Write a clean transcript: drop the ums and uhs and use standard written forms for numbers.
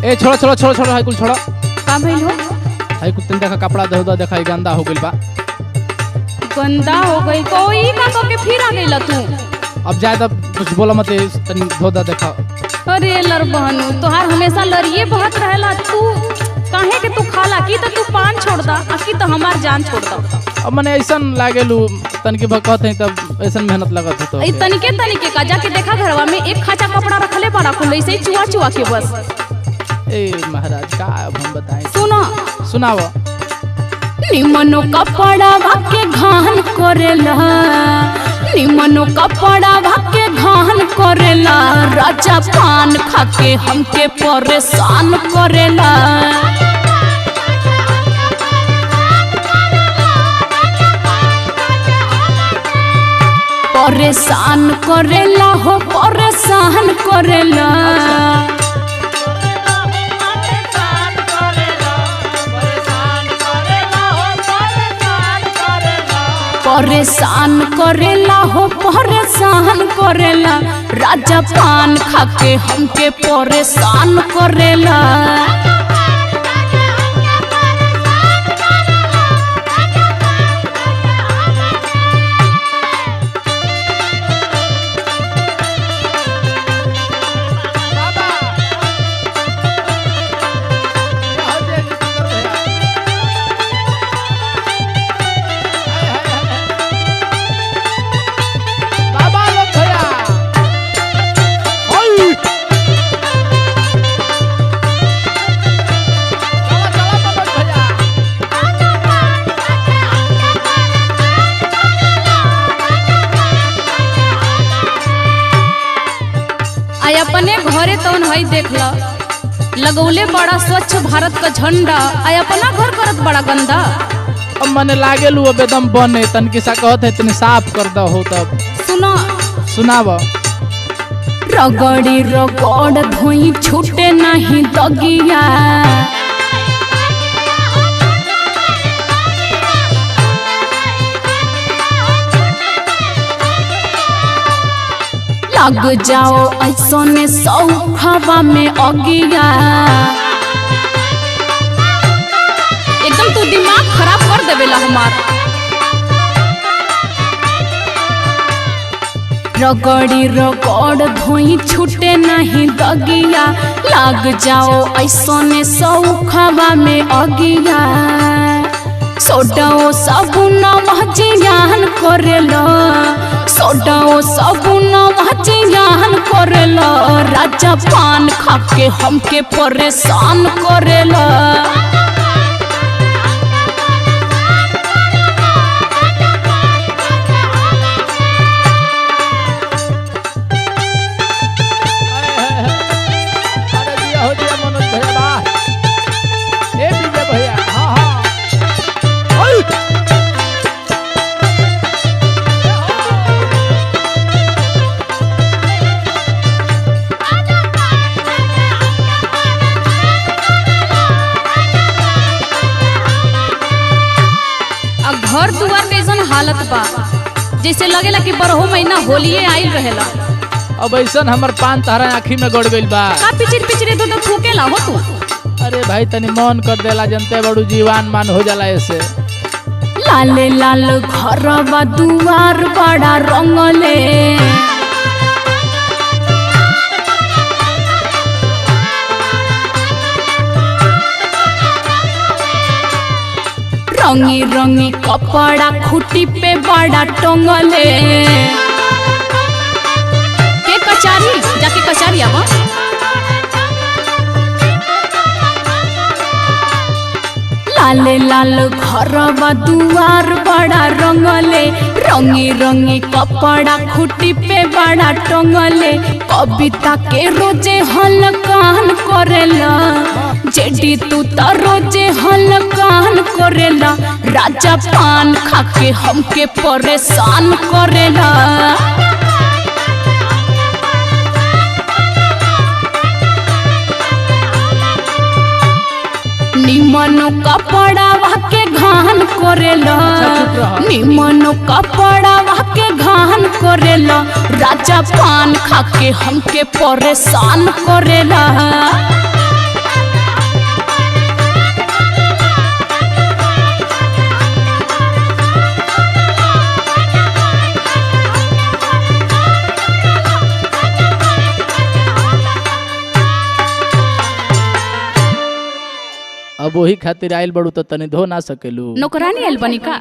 ए छोड़ो छोड़ो छोड़ो छोड़ो हाई कुल छोड़ो। का भइल हो? हाई कुल तन देखा कपड़ा दे दो देखा गंदा हो गइल बा। गंदा हो गई कोई का तो के फिर आ गइला तू। अब जाए तब कुछ बोला मत तन धो दा देखा। अरे लर बहनू तोहार हमेशा लरिए बहत रहेला तू काहे के तू खाला की तो तू पान छोड़ दा आ की तो हमार जान छोड़ दा। अब मने ऐसन लागेलू तन के भकत है तब ऐसन मेहनत लगत है तो ए तनिके का जाके देखा घरवा में एक खाचा कपड़ा रखले बड़ा कुल ऐसे चुआ चुआ के बस। ए महाराज का अब हम बताएं। सुनो सुनाओ। निमनो कपड़ा भाके घान करेला निमनो कपड़ा भाके घान करेला राजा पान खाके हमके परेशान करेला। परेशान करेला हो परेशान करेला। परेशान करेला हो परेशान करेला राजा पान खाके हमके परेशान करेला। अपने घरे तो हई देख ला लगौले बड़ा स्वच्छ भारत का झंडा आय अपना घर करत बड़ा गंदा। अब मने लागेलू अब एकदम बने तन किसा कहत है तने साफ कर दो हो तब। सुना सुनाव। रगड़ी रगड़ धोई छूटे नहीं दगिया लग जाओ ऐसने सौखवा में अगिया। एकदम तू दिमाग खराब कर देवेला हमार। रगड़ी रगड़ धोई छूटे नहीं दगिया लग जाओ ऐसने सौखवा में अगिया। सोडाओ साबुन महजियान करेला सोडाओ साबुन महजियान करेला राजा पान खाके हमके परेशान करेला। घर दुआर कैसन हालत बा जैसे लगेला कि बरहो महीना होलिए आइल रहेला। अब ऐसन हमर पान तारा आँखी में गड़ गइल बा। का पिचिर पिचिर तो फूकेला हो तू। अरे भाई तनी मन कर देला जनते बड़ू जीवान मान हो जाला ऐसे। लाले लाल घर बा दुआर बड़ा रंगले रंगी रंगी कपड़ा खूटी पे बड़ा टंगले। के कचारी जाके कचारी आवा। लाले लाल घर बा दुआर बड़ा रंगले रंगी रंगी कपड़ा खूटी पे बड़ा टंगले। कविता के रोजे हलकान करेला तो रोजे हलकान करेला, राजा पान खाके हमके परेशान करेला। निमनो कपड़ावा के घान करेला, निमनो कपड़ावा के घान करेला, राजा पान खाके हमके परेशान करेला। अब वही खातिर आइल बड़ू तो तनी धो ना सकेलू। नौकरानी आइल बनी का?